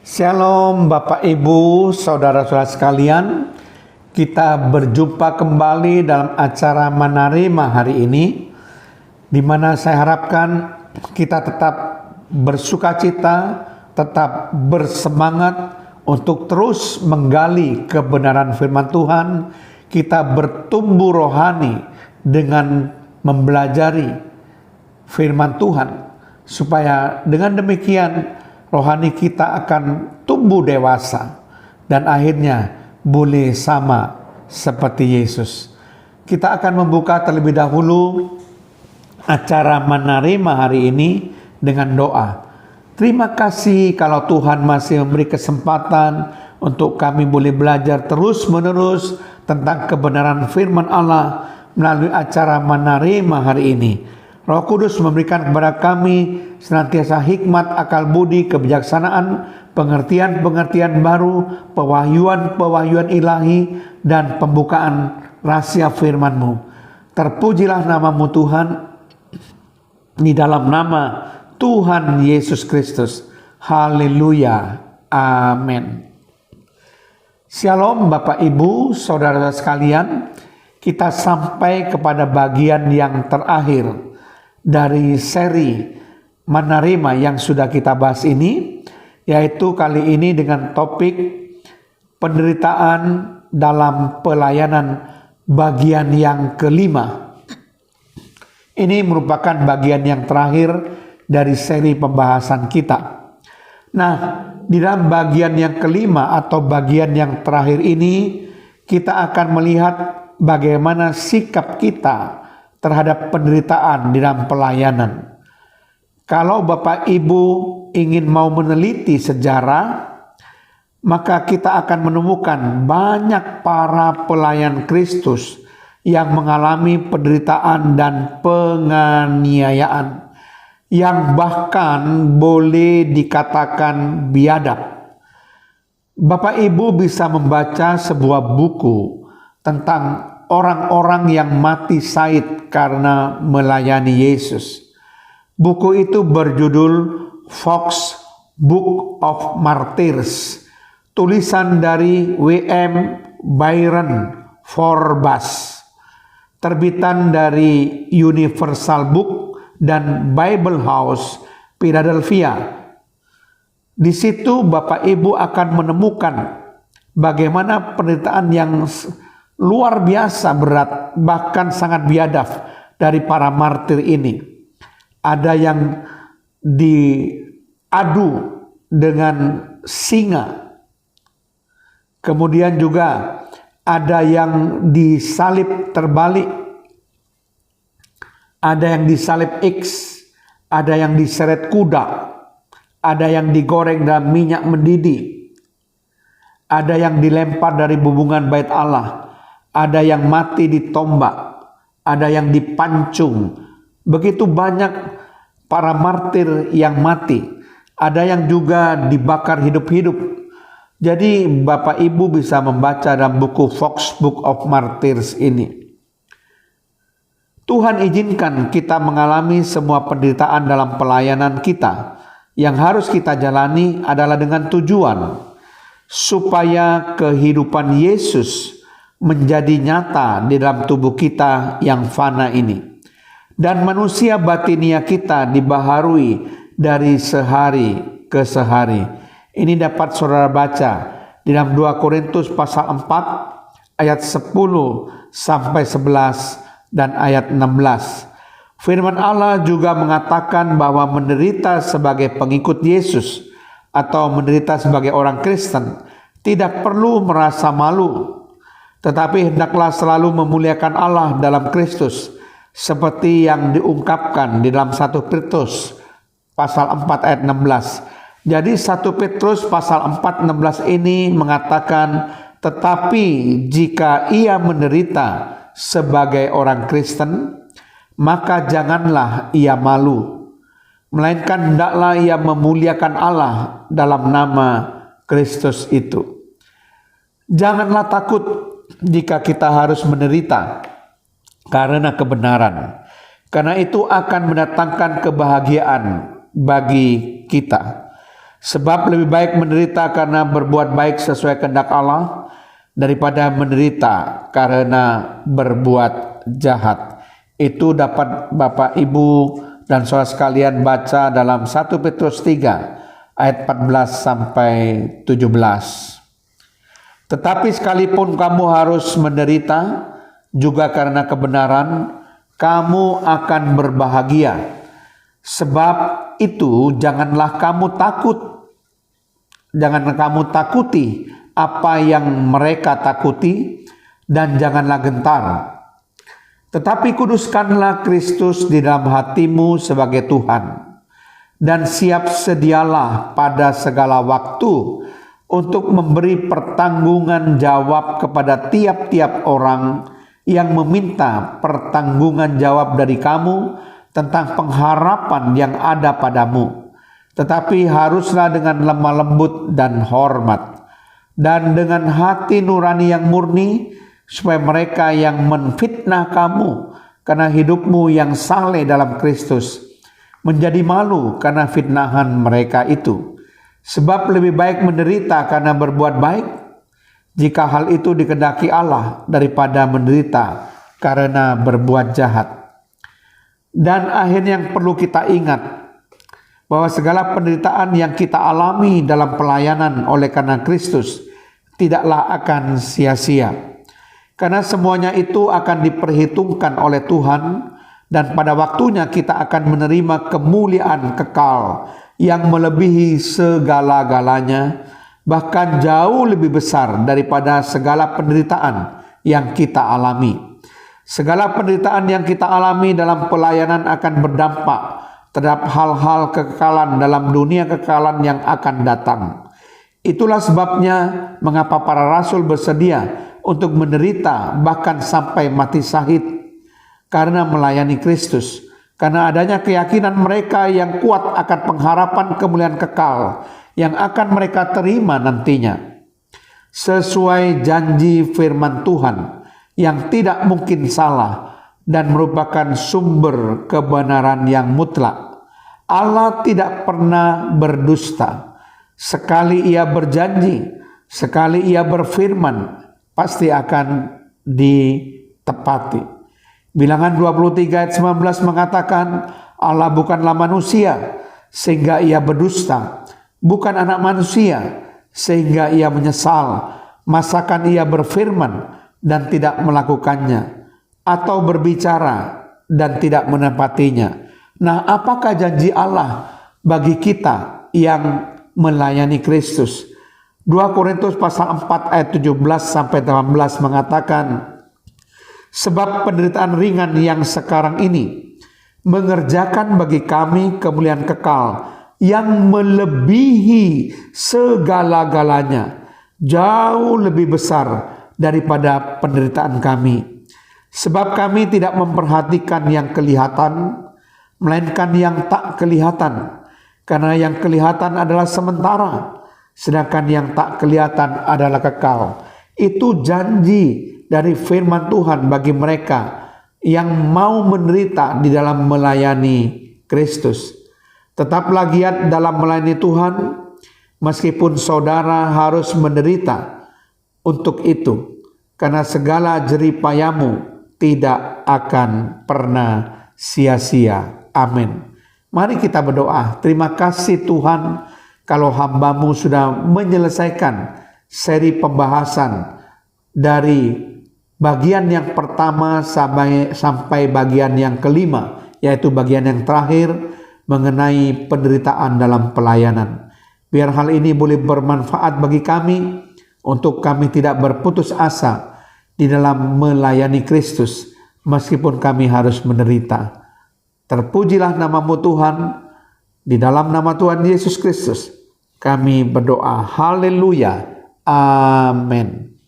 Shalom Bapak Ibu, saudara-saudara sekalian. Kita berjumpa kembali dalam acara Menerima hari ini, di mana saya harapkan kita tetap bersukacita, tetap bersemangat untuk terus menggali kebenaran firman Tuhan. Kita bertumbuh rohani dengan mempelajari firman Tuhan, supaya dengan demikian rohani kita akan tumbuh dewasa dan akhirnya boleh sama seperti Yesus. Kita akan membuka terlebih dahulu acara Menerima hari ini dengan doa. Terima kasih kalau Tuhan masih memberi kesempatan untuk kami boleh belajar terus menerus tentang kebenaran firman Allah melalui acara Menerima hari ini. Roh Kudus memberikan kepada kami senantiasa hikmat, akal budi, kebijaksanaan, pengertian-pengertian baru, pewahyuan-pewahyuan ilahi, dan pembukaan rahasia firman-Mu. Terpujilah nama-Mu Tuhan, di dalam nama Tuhan Yesus Kristus. Haleluya. Amin. Shalom Bapak Ibu, saudara-saudara sekalian. Kita sampai kepada bagian yang terakhir dari seri Menerima yang sudah kita bahas ini, yaitu kali ini dengan topik penderitaan dalam pelayanan bagian yang kelima. Ini merupakan bagian yang terakhir dari seri pembahasan kita. Nah, di dalam bagian yang kelima atau bagian yang terakhir ini, kita akan melihat bagaimana sikap kita terhadap penderitaan di dalam pelayanan. Kalau Bapak Ibu ingin mau meneliti sejarah, maka kita akan menemukan banyak para pelayan Kristus yang mengalami penderitaan dan penganiayaan yang bahkan boleh dikatakan biadab. Bapak Ibu bisa membaca sebuah buku tentang orang-orang yang mati syahid karena melayani Yesus. Buku itu berjudul Fox Book of Martyrs, tulisan dari W.M. Byron Forbes, terbitan dari Universal Book dan Bible House, Philadelphia. Di situ Bapak Ibu akan menemukan bagaimana penderitaan yang luar biasa berat, bahkan sangat biadab dari para martir ini. Ada yang diadu dengan singa. Kemudian juga ada yang disalib terbalik. Ada yang disalib X, ada yang diseret kuda, ada yang digoreng dalam minyak mendidih, ada yang dilempar dari bubungan bait Allah, ada yang mati ditombak, ada yang dipancung. Begitu banyak para martir yang mati. Ada yang juga dibakar hidup-hidup. Jadi Bapak Ibu bisa membaca dalam buku Fox Book of Martyrs ini. Tuhan izinkan kita mengalami semua penderitaan dalam pelayanan kita. Yang harus kita jalani adalah dengan tujuan supaya kehidupan Yesus menjadi nyata di dalam tubuh kita yang fana ini. Dan manusia batinia kita dibaharui dari sehari ke sehari. Ini dapat saudara baca di dalam 2 Korintus pasal 4 ayat 10 sampai 11 dan ayat 16. Firman Allah juga mengatakan bahwa menderita sebagai pengikut Yesus atau menderita sebagai orang Kristen tidak perlu merasa malu, tetapi hendaklah selalu memuliakan Allah dalam Kristus, seperti yang diungkapkan di dalam 1 Petrus pasal 4 ayat 16. Jadi 1 Petrus pasal 4 16 ini mengatakan, tetapi jika ia menderita sebagai orang Kristen, maka janganlah ia malu, melainkan hendaklah ia memuliakan Allah dalam nama Kristus itu. Janganlah takut jika kita harus menderita karena kebenaran, karena itu akan mendatangkan kebahagiaan bagi kita. Sebab lebih baik menderita karena berbuat baik sesuai kehendak Allah daripada menderita karena berbuat jahat. Itu dapat Bapak, Ibu, dan saudara sekalian baca dalam 1 Petrus 3 ayat 14 sampai 17. Tetapi sekalipun kamu harus menderita juga karena kebenaran, kamu akan berbahagia. Sebab itu janganlah kamu takuti apa yang mereka takuti, dan janganlah gentar. Tetapi kuduskanlah Kristus di dalam hatimu sebagai Tuhan, dan siap sedialah pada segala waktu untuk memberi pertanggungan jawab kepada tiap-tiap orang yang meminta pertanggungan jawab dari kamu tentang pengharapan yang ada padamu. Tetapi haruslah dengan lemah lembut dan hormat, dan dengan hati nurani yang murni, supaya mereka yang menfitnah kamu karena hidupmu yang saleh dalam Kristus menjadi malu karena fitnahan mereka itu. Sebab lebih baik menderita karena berbuat baik, jika hal itu dikehendaki Allah, daripada menderita karena berbuat jahat. Dan akhirnya yang perlu kita ingat, bahwa segala penderitaan yang kita alami dalam pelayanan oleh karena Kristus tidaklah akan sia-sia. Karena semuanya itu akan diperhitungkan oleh Tuhan, dan pada waktunya kita akan menerima kemuliaan kekal yang melebihi segala-galanya, bahkan jauh lebih besar daripada segala penderitaan yang kita alami. Segala penderitaan yang kita alami dalam pelayanan akan berdampak terhadap hal-hal kekekalan dalam dunia kekekalan yang akan datang. Itulah sebabnya mengapa para rasul bersedia untuk menderita bahkan sampai mati syahid karena melayani Kristus. Karena adanya keyakinan mereka yang kuat akan pengharapan kemuliaan kekal yang akan mereka terima nantinya. Sesuai janji firman Tuhan yang tidak mungkin salah dan merupakan sumber kebenaran yang mutlak. Allah tidak pernah berdusta. Sekali Ia berjanji, sekali Ia berfirman, pasti akan ditepati. Bilangan 23 ayat 19 mengatakan, Allah bukanlah manusia sehingga Ia berdusta, bukan anak manusia sehingga Ia menyesal. Masakan Ia berfirman dan tidak melakukannya, atau berbicara dan tidak menepatinya. Nah, apakah janji Allah bagi kita yang melayani Kristus? 2 Korintus pasal 4 ayat 17 sampai 18 mengatakan, sebab penderitaan ringan yang sekarang ini mengerjakan bagi kami kemuliaan kekal yang melebihi segala-galanya, jauh lebih besar daripada penderitaan kami. Sebab kami tidak memperhatikan yang kelihatan, melainkan yang tak kelihatan. Karena yang kelihatan adalah sementara, sedangkan yang tak kelihatan adalah kekal. Itu janji dari firman Tuhan bagi mereka yang mau menderita di dalam melayani Kristus. Tetaplah giat dalam melayani Tuhan, meskipun saudara harus menderita untuk itu, karena segala jerih payamu tidak akan pernah sia-sia. Amin. Mari kita berdoa. Terima kasih Tuhan, kalau hamba-Mu sudah menyelesaikan seri pembahasan dari bagian yang pertama sampai bagian yang kelima, yaitu bagian yang terakhir mengenai penderitaan dalam pelayanan. Biar hal ini boleh bermanfaat bagi kami, untuk kami tidak berputus asa di dalam melayani Kristus meskipun kami harus menderita. Terpujilah nama-Mu Tuhan, di dalam nama Tuhan Yesus Kristus kami berdoa. Haleluya. Amin.